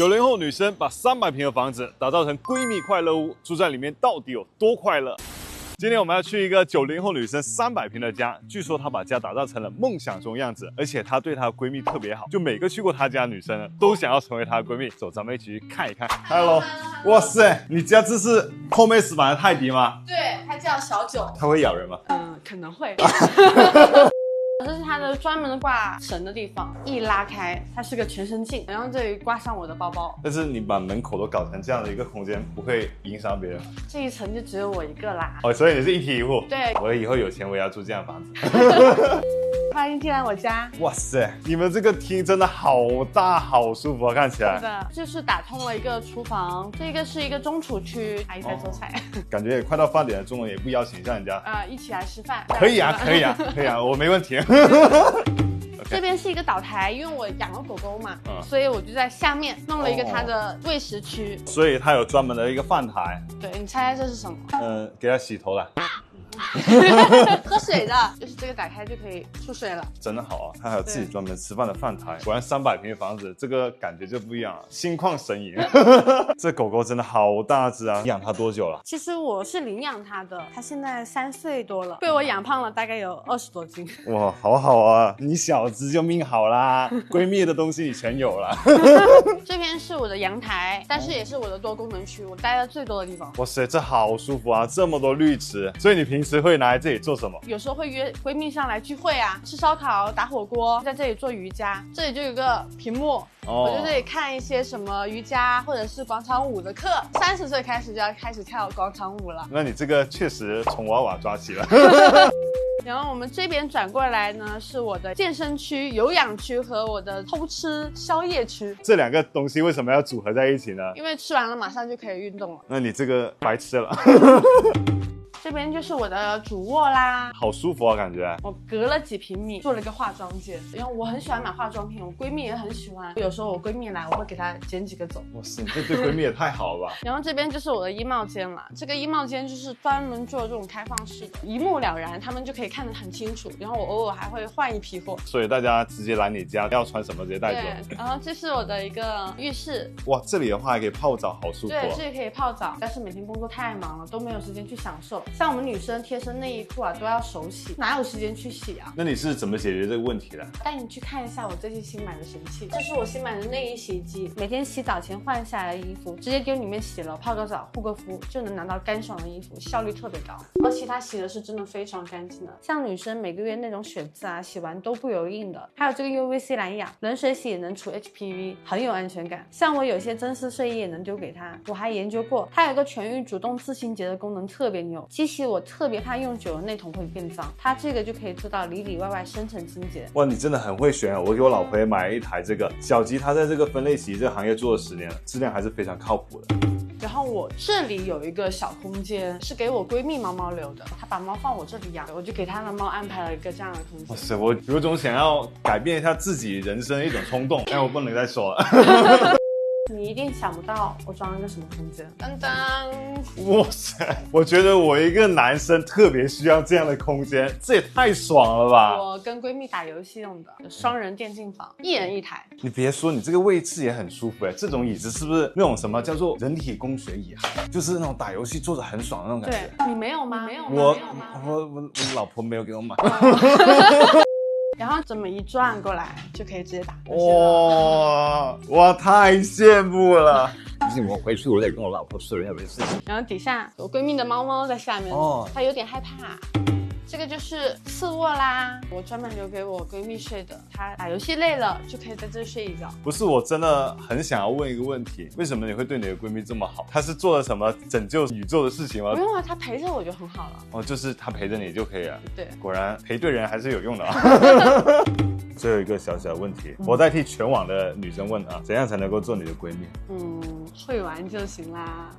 90后女生把300平的房子打造成闺蜜快乐屋，住在里面到底有多快乐？今天我们要去一个90后女生300平的家，据说她把家打造成了梦想中样子，而且她对她的闺蜜特别好，就每个去过她家的女生呢，都想要成为她的闺蜜。走，咱们一起去看一看。Hello， 哇塞，你家这是后妹死版的泰迪吗？对，它叫小九。它会咬人吗？可能会。这是它的专门挂绳的地方，一拉开，它是个全身镜，然后这里挂上我的包包。但是你把门口都搞成这样的一个空间，不会影响别人吗？这一层就只有我一个啦。哦，所以你是一体一户。对，我以后有钱我也要住这样的房子。欢迎进来我家。哇塞，你们这个厅真的好大好舒服啊，看起来。是的，就是打通了一个厨房，这个是一个中厨区，阿姨在做菜。感觉也快到饭点了，中午也不邀请一下人家。一起来吃饭。可以啊，可以啊，可以啊，我没问题。这边是一个岛台，因为我养了狗狗嘛，所以我就在下面弄了一个它的喂食区。所以它有专门的一个饭台。对，你猜猜这是什么？给它洗头的。喝水的，就是这个打开就可以出水了。真的好啊，它还有自己专门吃饭的饭台。果然300平的房子，这个感觉就不一样了，心旷神怡。这狗狗真的好大只啊！你养它多久了？其实我是领养它的，它现在3岁多了，被我养胖了大概有20多斤。哇，好好啊，你小只就命好啦，闺蜜的东西你全有了。这边是我的阳台，但是也是我的多功能区，我待的最多的地方。哇塞，这好舒服啊，这么多绿植。所以你平时会拿来这里做什么？有时候会约闺蜜上来聚会啊，吃烧烤、打火锅，在这里做瑜伽。这里就有个屏幕，我在这里看一些什么瑜伽或者是广场舞的课。30岁开始就要开始跳广场舞了。那你这个确实从娃娃抓起了。然后我们这边转过来呢，是我的健身区、有氧区和我的偷吃宵夜区。这两个东西为什么要组合在一起呢？因为吃完了马上就可以运动了。那你这个白吃了。这边就是我的主卧啦，好舒服啊，感觉。我隔了几平米做了一个化妆间，因为我很喜欢买化妆品，我闺蜜也很喜欢。有时候我闺蜜来，我会给她捡几个走。哇塞，你这对闺蜜也太好了吧。然后这边就是我的衣帽间了，这个衣帽间就是专门做这种开放式的，一目了然，他们就可以看得很清楚。然后我偶尔还会换一批货，所以大家直接来你家，要穿什么直接带走。对，然后这是我的一个浴室。哇，这里的话还可以泡澡，好舒服。对，这里可以泡澡，但是每天工作太忙了，都没有时间去享受。像我们女生贴身内衣裤啊，都要手洗，哪有时间去洗啊？那你是怎么解决这个问题的？带你去看一下我最近新买的神器，这是我新买的内衣洗衣机，每天洗澡前换下来的衣服直接丢里面洗了，泡个澡，护个肤，就能拿到干爽的衣服，效率特别高。而且它洗的是真的非常干净的，像女生每个月那种血渍啊，洗完都不油印的。还有这个 UVC 蓝氧，冷水洗也能除 HPV， 很有安全感。像我有些真丝睡衣也能丢给它，我还研究过，它有个全域主动自清洁的功能，特别牛。机洗我特别怕用久了内桶会变脏，它这个就可以做到里里外外深层清洁。哇，你真的很会选啊！我给我老婆也买了一台这个小吉，她在这个分类洗衣这个行业做了10年了，质量还是非常靠谱的。然后我这里有一个小空间，是给我闺蜜猫猫留的，她把猫放我这里养，我就给她的猫安排了一个这样的空间。哇塞，我有种想要改变一下自己人生的一种冲动，但我不能再说了。你一定想不到我装了个什么空间，当当！哇塞，我觉得我一个男生特别需要这样的空间，这也太爽了吧！我跟闺蜜打游戏用的双人电竞房，1人1台。你别说，你这个位置也很舒服哎，这种椅子是不是那种什么叫做人体工学椅啊？就是那种打游戏坐着很爽的那种感觉。对，你没有吗？没有吗？我老婆没有给我买。然后这么一转过来就可以直接打。哇，太羡慕了！毕竟我回去我得跟我老婆说人家的事情。然后底下我闺蜜的猫猫在下面，它有点害怕。这个就是次卧啦，我专门留给我闺蜜睡的，她打游戏累了就可以在这睡一觉。不是，我真的很想要问一个问题，为什么你会对你的闺蜜这么好？她是做了什么拯救宇宙的事情吗？不用啊，她陪着我就很好了。哦，就是她陪着你就可以了。对，果然陪对人还是有用的啊。最后一个小小的问题，我代替全网的女生问啊，怎样才能够做你的闺蜜？会玩就行啦。